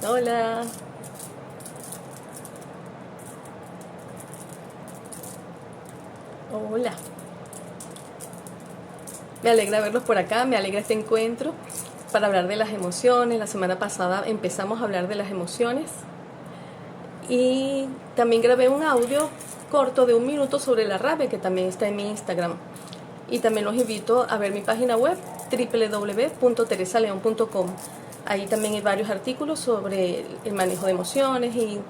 Hola. Hola. Me alegra verlos por acá, me alegra este encuentro para hablar de las emociones. La semana pasada empezamos a hablar de las emociones y también grabé un audio corto de 1 minuto sobre la rabia que también está en mi Instagram. Y también los invito a ver mi página web www.teresaleon.com. Ahí también hay varios artículos sobre el manejo de emociones y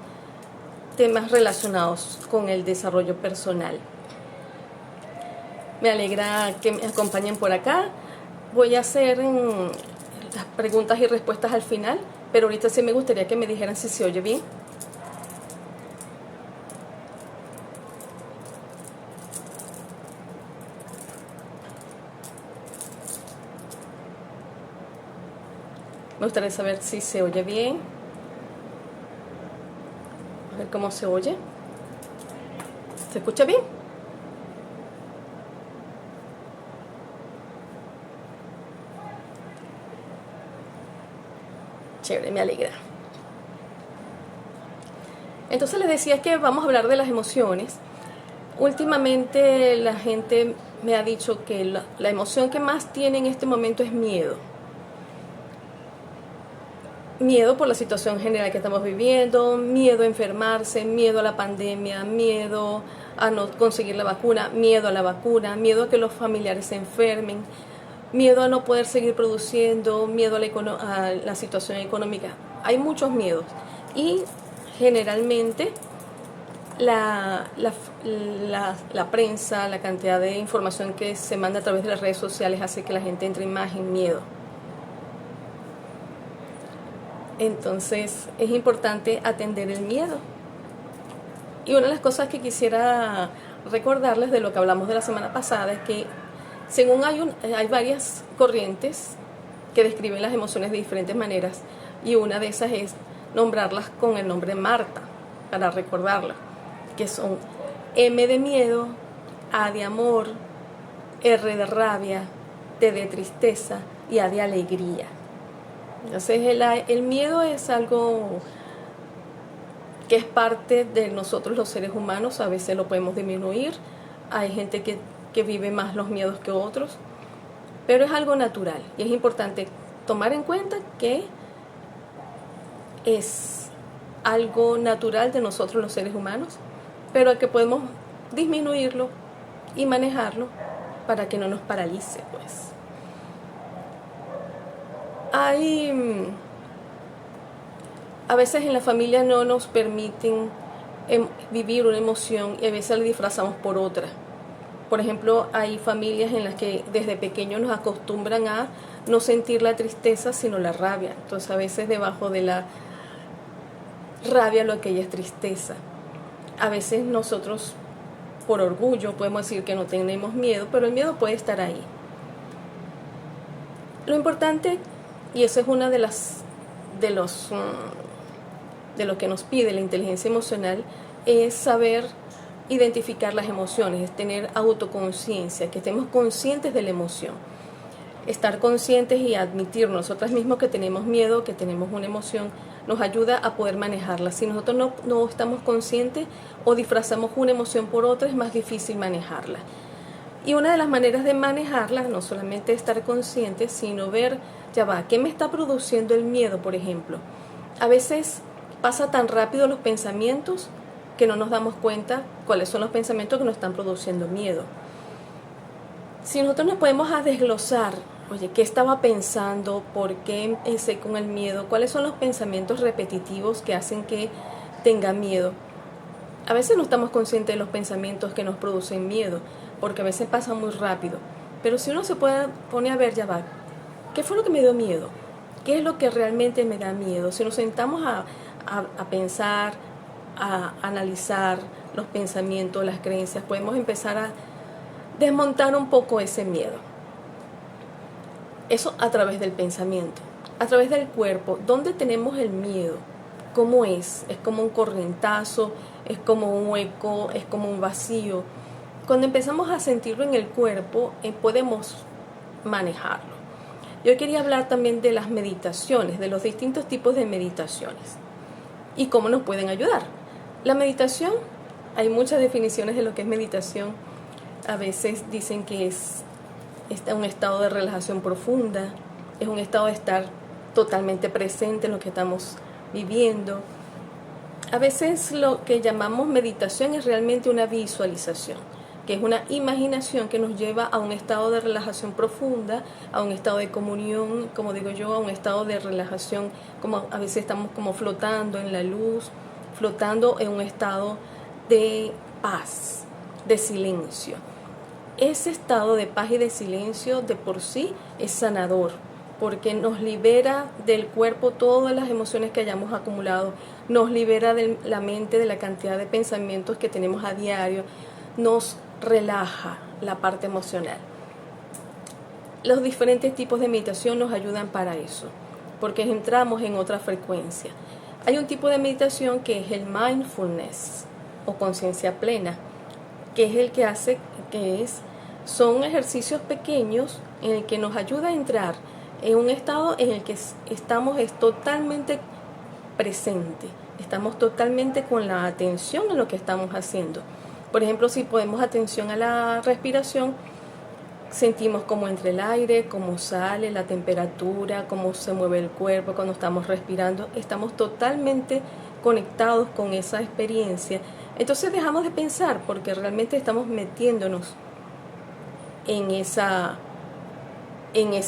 temas relacionados con el desarrollo personal. Me alegra que me acompañen por acá. Voy a hacer las preguntas y respuestas al final, pero ahorita sí me gustaría que me dijeran si se oye bien. Me gustaría saber si se oye bien. A ver cómo se oye. ¿Se escucha bien? Chévere, me alegra. Entonces les decía que vamos a hablar de las emociones. Últimamente la gente me ha dicho que la emoción que más tiene en este momento es miedo. Miedo por la situación general que estamos viviendo, miedo a enfermarse, miedo a la pandemia, miedo a no conseguir la vacuna, miedo a la vacuna, miedo a que los familiares se enfermen, miedo a no poder seguir produciendo, miedo a la situación económica. Hay muchos miedos y generalmente la prensa, la cantidad de información que se manda a través de las redes sociales hace que la gente entre más en miedo. Entonces es importante atender el miedo. Y una de las cosas que quisiera recordarles de lo que hablamos de la semana pasada es que según hay varias corrientes que describen las emociones de diferentes maneras, y una de esas es nombrarlas con el nombre Marta, para recordarlas, que son M de miedo, A de amor, R de rabia, T de tristeza y A de alegría. Entonces el miedo es algo que es parte de nosotros los seres humanos. A veces lo podemos disminuir, hay gente que vive más los miedos que otros, pero es algo natural y es importante tomar en cuenta que es algo natural de nosotros los seres humanos, pero que podemos disminuirlo y manejarlo para que no nos paralice, pues. A veces en la familia no nos permiten vivir una emoción y a veces la disfrazamos por otra. Por ejemplo, hay familias en las que desde pequeños nos acostumbran a no sentir la tristeza, sino la rabia. Entonces a veces debajo de la rabia lo que hay es tristeza. A veces nosotros por orgullo podemos decir que no tenemos miedo, pero el miedo puede estar ahí. Lo importante, y eso es una de lo que nos pide la inteligencia emocional, es saber identificar las emociones, es tener autoconciencia, que estemos conscientes de la emoción. Estar conscientes y admitir nosotras mismos que tenemos miedo, que tenemos una emoción, nos ayuda a poder manejarla. Si nosotros no estamos conscientes o disfrazamos una emoción por otra, es más difícil manejarla. Y una de las maneras de manejarla, no solamente estar consciente, sino ver, ya va, ¿qué me está produciendo el miedo, por ejemplo? A veces pasa tan rápido los pensamientos que no nos damos cuenta cuáles son los pensamientos que nos están produciendo miedo. Si nosotros nos podemos desglosar, oye, ¿qué estaba pensando? ¿Por qué empecé con el miedo? ¿Cuáles son los pensamientos repetitivos que hacen que tenga miedo? A veces no estamos conscientes de los pensamientos que nos producen miedo, porque a veces pasa muy rápido. Pero si uno se pone a ver, ya va, ¿qué fue lo que me dio miedo? ¿Qué es lo que realmente me da miedo? Si nos sentamos a pensar, a analizar los pensamientos, las creencias, podemos empezar a desmontar un poco ese miedo. Eso a través del pensamiento, a través del cuerpo. ¿Dónde tenemos el miedo? ¿Cómo es? ¿Es como un corrientazo? ¿Es como un hueco? ¿Es como un vacío? Cuando empezamos a sentirlo en el cuerpo, podemos manejarlo. Yo quería hablar también de las meditaciones, de los distintos tipos de meditaciones y cómo nos pueden ayudar. La meditación, hay muchas definiciones de lo que es meditación. A veces dicen que es un estado de relajación profunda, es un estado de estar totalmente presente en lo que estamos viviendo. A veces lo que llamamos meditación es realmente una visualización, que es una imaginación que nos lleva a un estado de relajación profunda, a un estado de comunión, como digo yo, a un estado de relajación, como a veces estamos como flotando en la luz, flotando en un estado de paz, de silencio. Ese estado de paz y de silencio de por sí es sanador, porque nos libera del cuerpo todas las emociones que hayamos acumulado, nos libera de la mente de la cantidad de pensamientos que tenemos a diario, nos relaja la parte emocional. Los diferentes tipos de meditación nos ayudan para eso, porque entramos en otra frecuencia. Hay un tipo de meditación que es el mindfulness o conciencia plena, que es el que hace, son ejercicios pequeños en el que nos ayuda a entrar en un estado en el que estamos totalmente presente, estamos totalmente con la atención en lo que estamos haciendo. Por ejemplo, si ponemos atención a la respiración, sentimos cómo entra el aire, cómo sale, la temperatura, cómo se mueve el cuerpo cuando estamos respirando. Estamos totalmente conectados con esa experiencia. Entonces dejamos de pensar porque realmente estamos metiéndonos en ese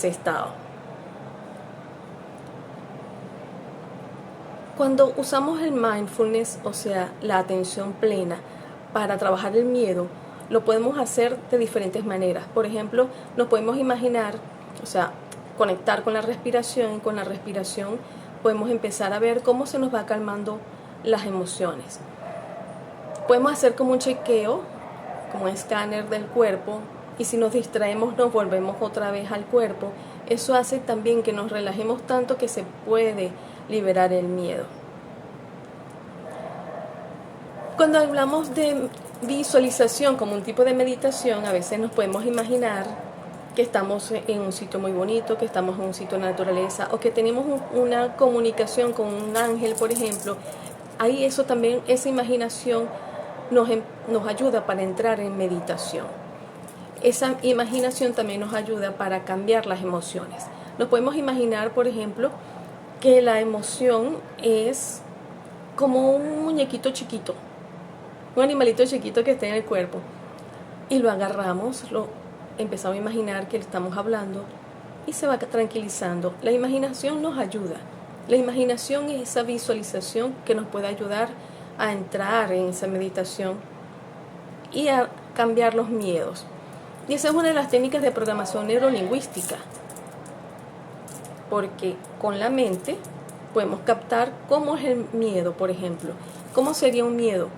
estado. Cuando usamos el mindfulness, o sea, la atención plena, para trabajar el miedo, lo podemos hacer de diferentes maneras. Por ejemplo, nos podemos imaginar, o sea, conectar con la respiración. Con la respiración podemos empezar a ver cómo se nos va calmando las emociones. Podemos hacer como un chequeo, como un escáner del cuerpo, y si nos distraemos nos volvemos otra vez al cuerpo. Eso hace también que nos relajemos tanto que se puede liberar el miedo. Cuando hablamos de visualización como un tipo de meditación, a veces nos podemos imaginar que estamos en un sitio muy bonito, que estamos en un sitio de naturaleza, o que tenemos una comunicación con un ángel, por ejemplo. Ahí eso también, esa imaginación nos ayuda para entrar en meditación. Esa imaginación también nos ayuda para cambiar las emociones. Nos podemos imaginar, por ejemplo, que la emoción es como un muñequito chiquito, un animalito chiquito que está en el cuerpo, y lo agarramos, lo empezamos a imaginar que le estamos hablando y se va tranquilizando. La imaginación nos ayuda. La imaginación es esa visualización que nos puede ayudar a entrar en esa meditación y a cambiar los miedos. Y esa es una de las técnicas de programación neurolingüística, porque con la mente podemos captar cómo es el miedo, por ejemplo. ¿Cómo sería un miedo?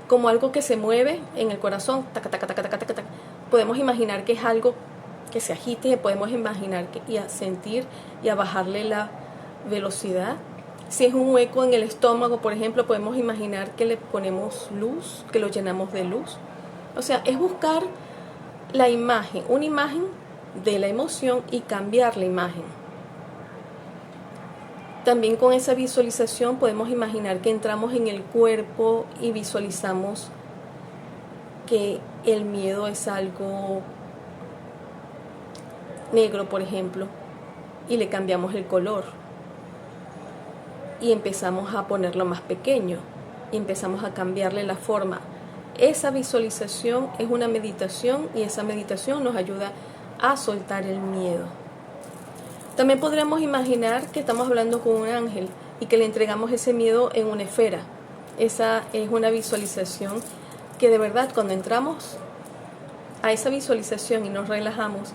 Como algo que se mueve en el corazón, taca, taca, taca, taca, taca, taca. Podemos imaginar que es algo que se agite, podemos imaginar y a sentir y a bajarle la velocidad. Si es un hueco en el estómago, por ejemplo, podemos imaginar que le ponemos luz, que lo llenamos de luz. O sea, es buscar la imagen, una imagen de la emoción y cambiar la imagen. También con esa visualización podemos imaginar que entramos en el cuerpo y visualizamos que el miedo es algo negro, por ejemplo, y le cambiamos el color y empezamos a ponerlo más pequeño y empezamos a cambiarle la forma. Esa visualización es una meditación y esa meditación nos ayuda a soltar el miedo. También podríamos imaginar que estamos hablando con un ángel y que le entregamos ese miedo en una esfera. Esa es una visualización que de verdad cuando entramos a esa visualización y nos relajamos,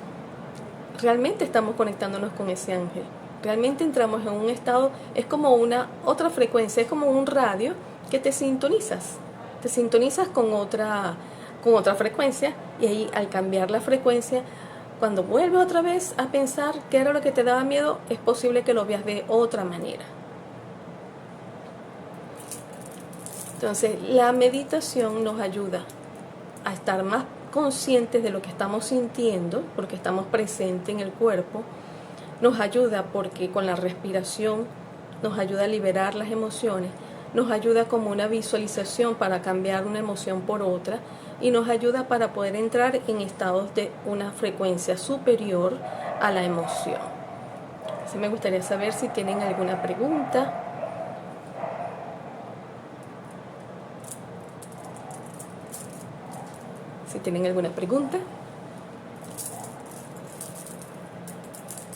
realmente estamos conectándonos con ese ángel. Realmente entramos en un estado, es como otra frecuencia, es como un radio que te sintonizas. Te sintonizas con otra frecuencia y ahí al cambiar la frecuencia, cuando vuelves otra vez a pensar qué era lo que te daba miedo, es posible que lo veas de otra manera. Entonces, la meditación nos ayuda a estar más conscientes de lo que estamos sintiendo, porque estamos presentes en el cuerpo, Nos ayuda porque con la respiración nos ayuda a liberar las emociones, nos ayuda como una visualización para cambiar una emoción por otra y nos ayuda para poder entrar en estados de una frecuencia superior a la emoción. Así me gustaría saber si tienen alguna pregunta. Si tienen alguna pregunta.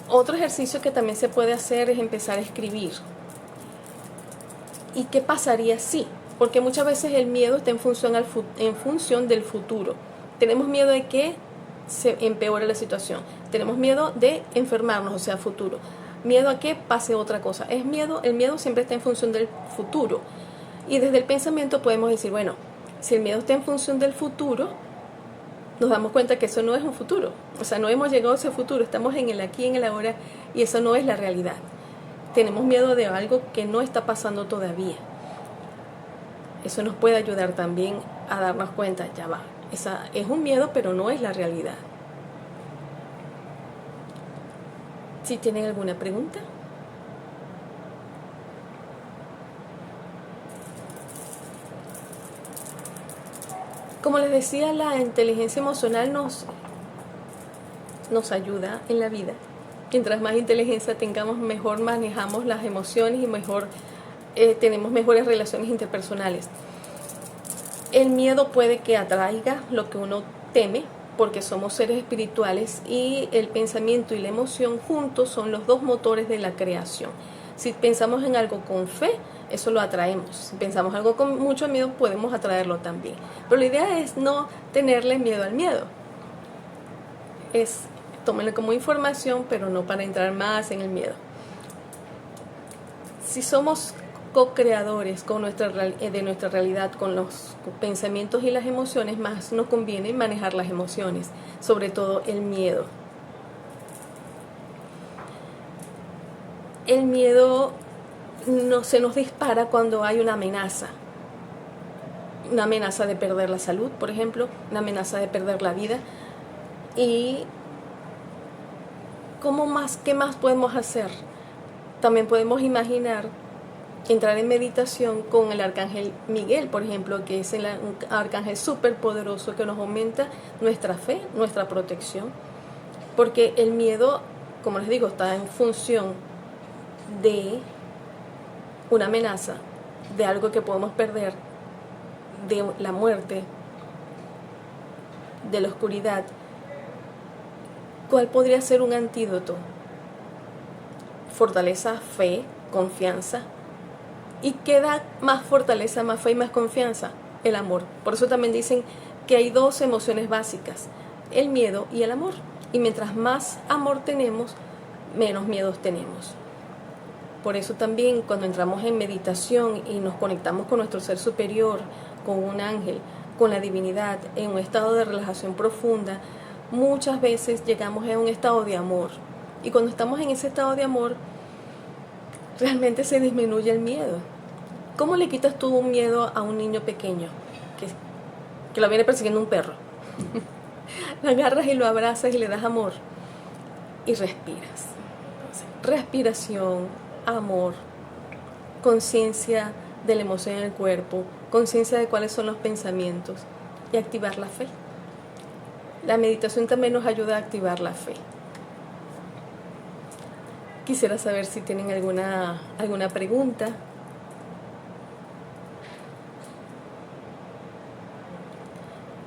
Otro ejercicio que también se puede hacer es empezar a escribir. ¿Y qué pasaría si? Porque muchas veces el miedo está en función del futuro. Tenemos miedo de que se empeore la situación. Tenemos miedo de enfermarnos, o sea, futuro. Miedo a que pase otra cosa. El miedo siempre está en función del futuro. Y desde el pensamiento podemos decir, bueno, si el miedo está en función del futuro, nos damos cuenta que eso no es un futuro. O sea, no hemos llegado a ese futuro, estamos en el aquí, en el ahora, y eso no es la realidad. Tenemos miedo de algo que no está pasando todavía. Eso nos puede ayudar también a darnos cuenta, ya va, esa es un miedo, pero no es la realidad. Si tienen alguna pregunta. Como les decía, la inteligencia emocional nos ayuda en la vida. Mientras más inteligencia tengamos, mejor manejamos las emociones y mejor tenemos mejores relaciones interpersonales. El miedo puede que atraiga lo que uno teme, porque somos seres espirituales y el pensamiento y la emoción juntos son los dos motores de la creación. Si pensamos en algo con fe, eso lo atraemos. Si pensamos algo con mucho miedo, podemos atraerlo también. Pero la idea es no tenerle miedo al miedo. Tómenlo como información, pero no para entrar más en el miedo. Si somos co-creadores de nuestra realidad con los pensamientos y las emociones, más nos conviene manejar las emociones, sobre todo el miedo. El miedo se nos dispara cuando hay una amenaza de perder la salud, por ejemplo, una amenaza de perder la vida. Y ¿qué más podemos hacer? También podemos imaginar entrar en meditación con el arcángel Miguel, por ejemplo, que es un arcángel súper poderoso que nos aumenta nuestra fe, nuestra protección, porque el miedo, como les digo, está en función de una amenaza, de algo que podemos perder, de la muerte, de la oscuridad. ¿Cuál podría ser un antídoto? Fortaleza, fe, confianza. ¿Y qué da más fortaleza, más fe y más confianza? El amor. Por eso también dicen que hay dos emociones básicas, el miedo y el amor. Y mientras más amor tenemos, menos miedos tenemos. Por eso también cuando entramos en meditación y nos conectamos con nuestro ser superior, con un ángel, con la divinidad, en un estado de relajación profunda, muchas veces llegamos a un estado de amor. Y cuando estamos en ese estado de amor, realmente se disminuye el miedo. ¿Cómo le quitas tú un miedo a un niño pequeño que lo viene persiguiendo un perro? Lo agarras y lo abrazas y le das amor y respiras. Respiración, amor, conciencia de la emoción en el cuerpo, conciencia de cuáles son los pensamientos y activar la fe. La meditación también nos ayuda a activar la fe. Quisiera saber si tienen alguna pregunta.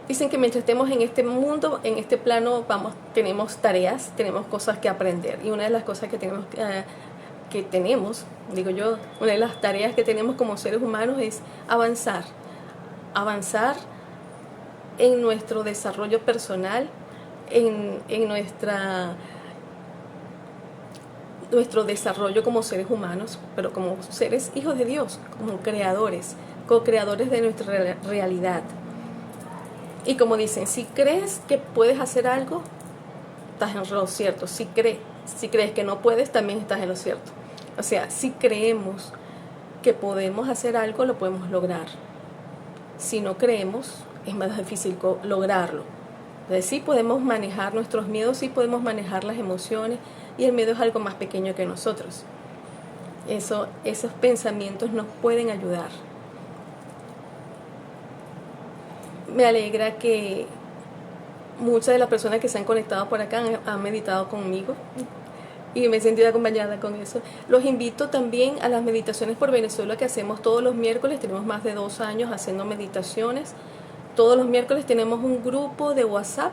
Dicen que mientras estemos en este mundo, en este plano, tenemos tareas, tenemos cosas que aprender. Y una de las cosas que tenemos, una de las tareas que tenemos como seres humanos es avanzar. Avanzar en nuestro desarrollo personal, en nuestro desarrollo como seres humanos, pero como seres hijos de Dios, como creadores, co-creadores de nuestra realidad. Y como dicen, si crees que puedes hacer algo, estás en lo cierto. Si crees que no puedes, también estás en lo cierto. O sea, si creemos que podemos hacer algo, lo podemos lograr. Si no creemos, es más difícil lograrlo. Entonces, sí podemos manejar nuestros miedos, sí podemos manejar las emociones, y el miedo es algo más pequeño que nosotros. Esos pensamientos nos pueden ayudar. Me alegra que muchas de las personas que se han conectado por acá han meditado conmigo y me he sentido acompañada con eso. Los invito también a las meditaciones por Venezuela que hacemos todos los miércoles. Tenemos más de 2 años haciendo meditaciones. Todos los miércoles tenemos un grupo de WhatsApp.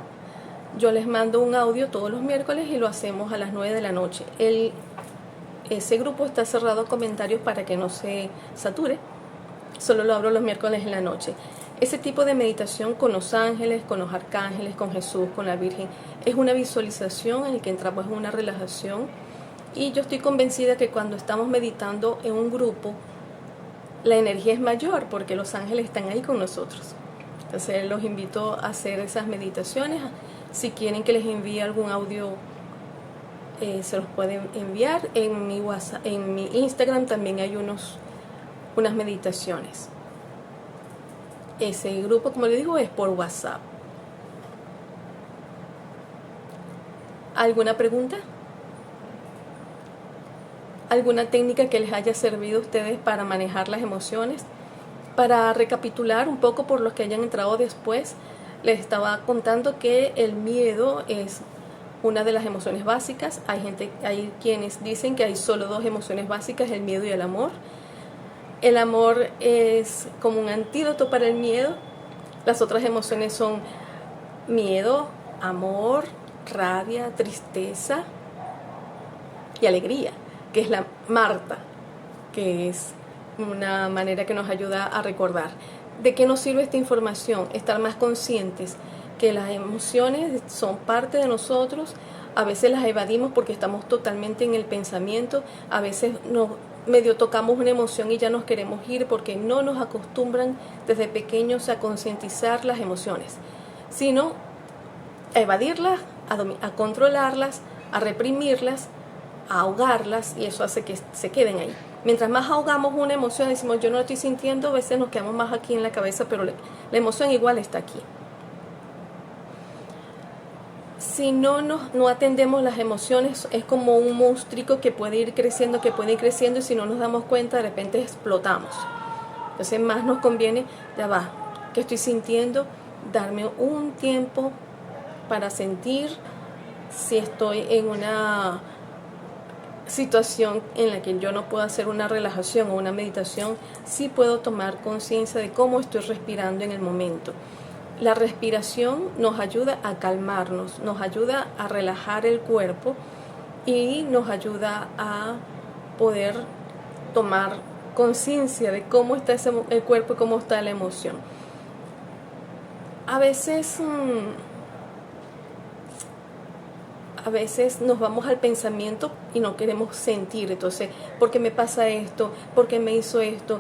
Yo les mando un audio todos los miércoles y lo hacemos a las 9 de la noche. Ese grupo está cerrado a comentarios para que no se sature. Solo lo abro los miércoles en la noche. Ese tipo de meditación con los ángeles, con los arcángeles, con Jesús, con la Virgen, es una visualización en la que entramos en una relajación. Y yo estoy convencida que cuando estamos meditando en un grupo, la energía es mayor porque los ángeles están ahí con nosotros. Entonces los invito a hacer esas meditaciones. Si quieren que les envíe algún audio, se los pueden enviar. En mi WhatsApp, en mi Instagram también hay unas meditaciones. Ese grupo, como les digo, es por WhatsApp. ¿Alguna pregunta? ¿Alguna técnica que les haya servido a ustedes para manejar las emociones? Para recapitular un poco por los que hayan entrado después, les estaba contando que el miedo es una de las emociones básicas. Hay quienes dicen que hay solo 2 emociones básicas, el miedo y el amor. El amor es como un antídoto para el miedo. Las otras emociones son miedo, amor, rabia, tristeza y alegría, que es la Marta, que es una manera que nos ayuda a recordar. ¿De qué nos sirve esta información? Estar más conscientes que las emociones son parte de nosotros. A veces las evadimos porque estamos totalmente en el pensamiento. A veces nos medio tocamos una emoción y ya nos queremos ir porque no nos acostumbran desde pequeños a concientizar las emociones, sino a evadirlas, a controlarlas, a reprimirlas, a ahogarlas, y eso hace que se queden ahí. Mientras más ahogamos una emoción, decimos yo no la estoy sintiendo, a veces nos quedamos más aquí en la cabeza, pero la emoción igual está aquí. Si no atendemos las emociones, es como un monstruo que puede ir creciendo, y si no nos damos cuenta, de repente explotamos. Entonces más nos conviene, ya va, ¿qué estoy sintiendo? Darme un tiempo para sentir. Si estoy en una situación en la que yo no puedo hacer una relajación o una meditación, sí puedo tomar conciencia de cómo estoy respirando en el momento. La respiración nos ayuda a calmarnos, nos ayuda a relajar el cuerpo y nos ayuda a poder tomar conciencia de cómo está el cuerpo y cómo está la emoción. A veces nos vamos al pensamiento y no queremos sentir. Entonces, ¿por qué me pasa esto? ¿Por qué me hizo esto?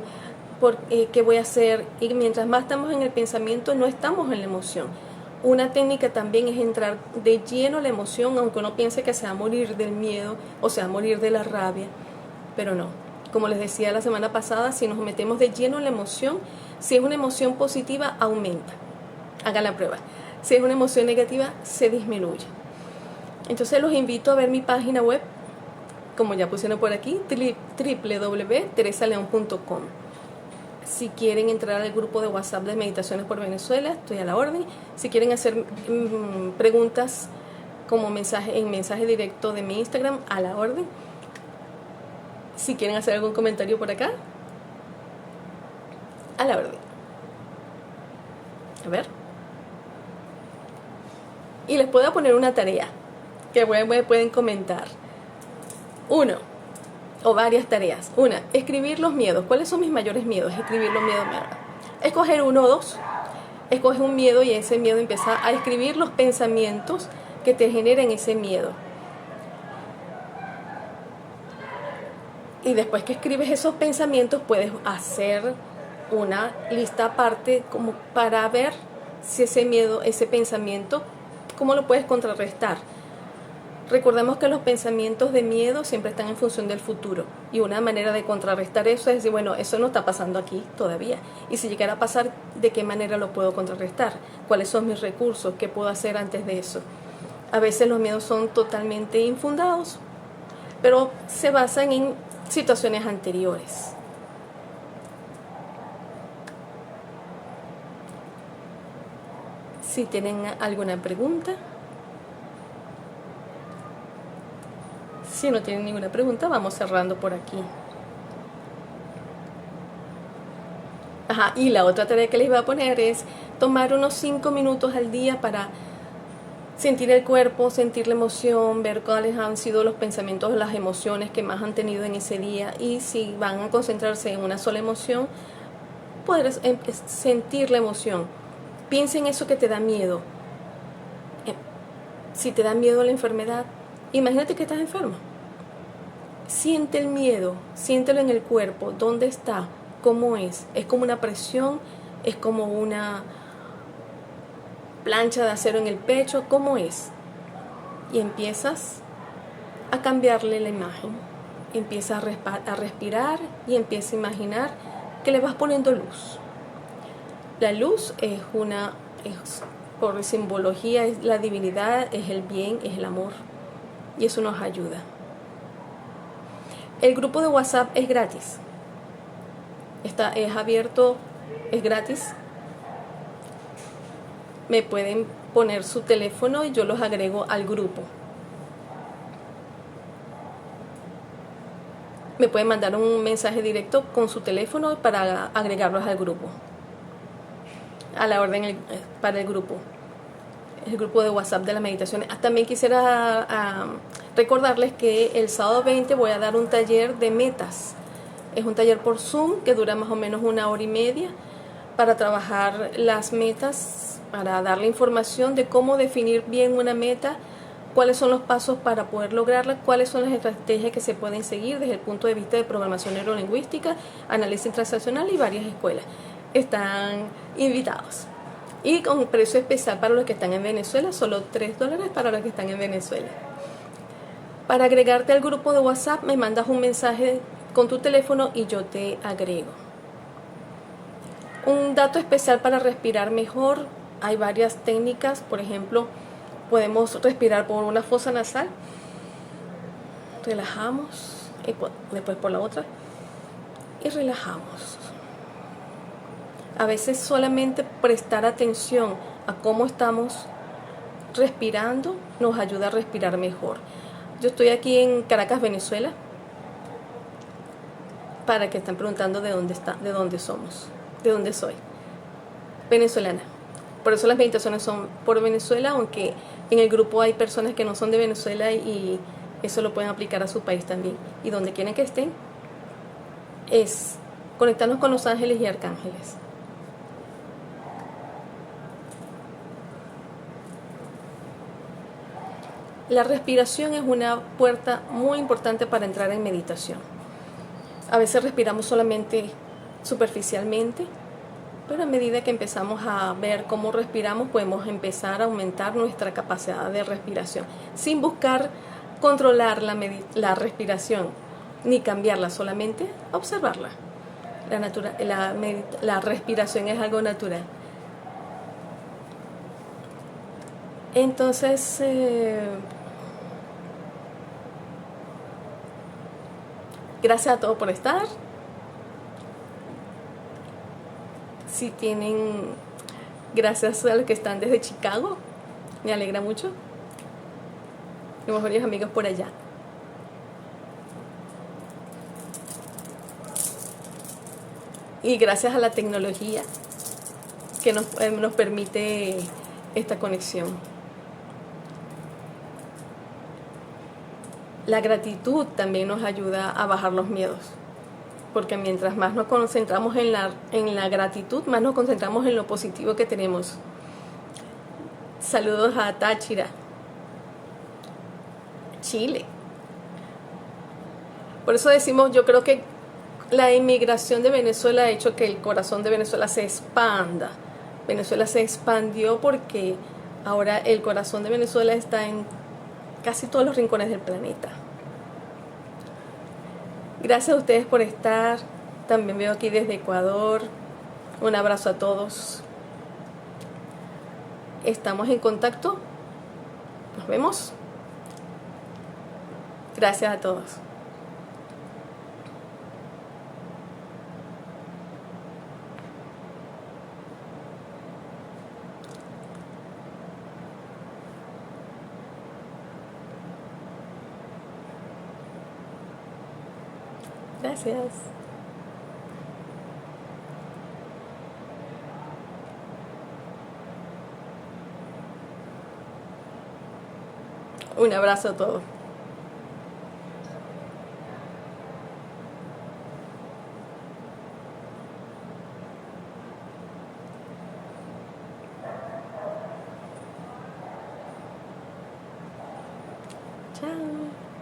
¿Qué voy a hacer? Y mientras más estamos en el pensamiento, no estamos en la emoción. Una técnica también es entrar de lleno a la emoción, aunque uno piense que se va a morir del miedo o se va a morir de la rabia, pero no. Como les decía la semana pasada, si nos metemos de lleno en la emoción, si es una emoción positiva, aumenta. Hagan la prueba. Si es una emoción negativa, se disminuye. Entonces los invito a ver mi página web, como ya pusieron por aquí, www.teresaleon.com. Si quieren entrar al grupo de WhatsApp de Meditaciones por Venezuela, estoy a la orden. Si quieren hacer preguntas como mensaje directo de mi Instagram, a la orden. Si quieren hacer algún comentario por acá, a la orden. A ver. Y les puedo poner una tarea que pueden comentar. 1 o varias tareas. 1, escribir los miedos. ¿Cuáles son mis mayores miedos? Escribir los miedos. Escoger 1 o 2. Escoge un miedo y ese miedo empieza a escribir los pensamientos que te generen ese miedo. Y después que escribes esos pensamientos, puedes hacer una lista aparte como para ver si ese miedo, ese pensamiento, cómo lo puedes contrarrestar. Recordemos que los pensamientos de miedo siempre están en función del futuro, y una manera de contrarrestar eso es decir, bueno, eso no está pasando aquí todavía, y si llegara a pasar, ¿de qué manera lo puedo contrarrestar? ¿Cuáles son mis recursos? ¿Qué puedo hacer antes de eso? A veces los miedos son totalmente infundados, pero se basan en situaciones anteriores. Si tienen alguna pregunta. Si no tienen ninguna pregunta, vamos cerrando por aquí. Y la otra tarea que les voy a poner es tomar unos 5 minutos al día para sentir el cuerpo, sentir la emoción, ver cuáles han sido los pensamientos o las emociones que más han tenido en ese día, y si van a concentrarse en una sola emoción, poder sentir la emoción. Piensa en eso que te da miedo. Si te da miedo la enfermedad, imagínate que estás enfermo. Siente el miedo, siéntelo en el cuerpo. ¿Dónde está? ¿Cómo es? ¿Es como una presión? ¿Es como una plancha de acero en el pecho? ¿Cómo es? Y empiezas a cambiarle la imagen. Empieza a respirar y empieza a imaginar que le vas poniendo luz. La luz es por simbología, es la divinidad, es el bien, es el amor. Y eso nos ayuda. El grupo de WhatsApp es gratis. Es abierto, es gratis. Me pueden poner su teléfono y yo los agrego al grupo. Me pueden mandar un mensaje directo con su teléfono para agregarlos al grupo. A la orden para el grupo de WhatsApp de las meditaciones. También quisiera recordarles que el sábado 20 voy a dar un taller de metas. Es un taller por Zoom que dura más o menos 1 hora y media para trabajar las metas, para darle información de cómo definir bien una meta, cuáles son los pasos para poder lograrla, cuáles son las estrategias que se pueden seguir desde el punto de vista de programación neurolingüística, análisis transaccional y varias escuelas. Están invitados. Y con precio especial para los que están en Venezuela, solo $3 para los que están en Venezuela. Para agregarte al grupo de WhatsApp, me mandas un mensaje con tu teléfono y yo te agrego. Un dato especial para respirar mejor: hay varias técnicas. Por ejemplo, podemos respirar por una fosa nasal, relajamos, y después por la otra y relajamos. A veces solamente prestar atención a cómo estamos respirando nos ayuda a respirar mejor. Yo estoy aquí en Caracas, Venezuela, para que estén preguntando de dónde somos, de dónde soy. Venezolana. Por eso las meditaciones son por Venezuela, aunque en el grupo hay personas que no son de Venezuela y eso lo pueden aplicar a su país también. Y donde quieran que estén, es conectarnos con los ángeles y arcángeles. La respiración es una puerta muy importante para entrar en meditación. A veces respiramos solamente superficialmente, pero a medida que empezamos a ver cómo respiramos, podemos empezar a aumentar nuestra capacidad de respiración, sin buscar controlar la respiración, ni cambiarla, solamente observarla. La respiración es algo natural. Entonces, gracias a todos por estar. Si tienen, gracias a los que están desde Chicago, me alegra mucho. Mis mejores amigos por allá. Y gracias a la tecnología que nos permite esta conexión. La gratitud también nos ayuda a bajar los miedos, porque mientras más nos concentramos en la gratitud, más nos concentramos en lo positivo que tenemos. Saludos a Táchira, Chile. Por eso decimos, yo creo que la inmigración de Venezuela ha hecho que el corazón de Venezuela se expanda. Venezuela se expandió porque ahora el corazón de Venezuela está en casi todos los rincones del planeta. Gracias a ustedes por estar. También veo aquí desde Ecuador. Un abrazo a todos. Estamos en contacto. Nos vemos. Gracias a todos. Gracias. Un abrazo a todos. Chao.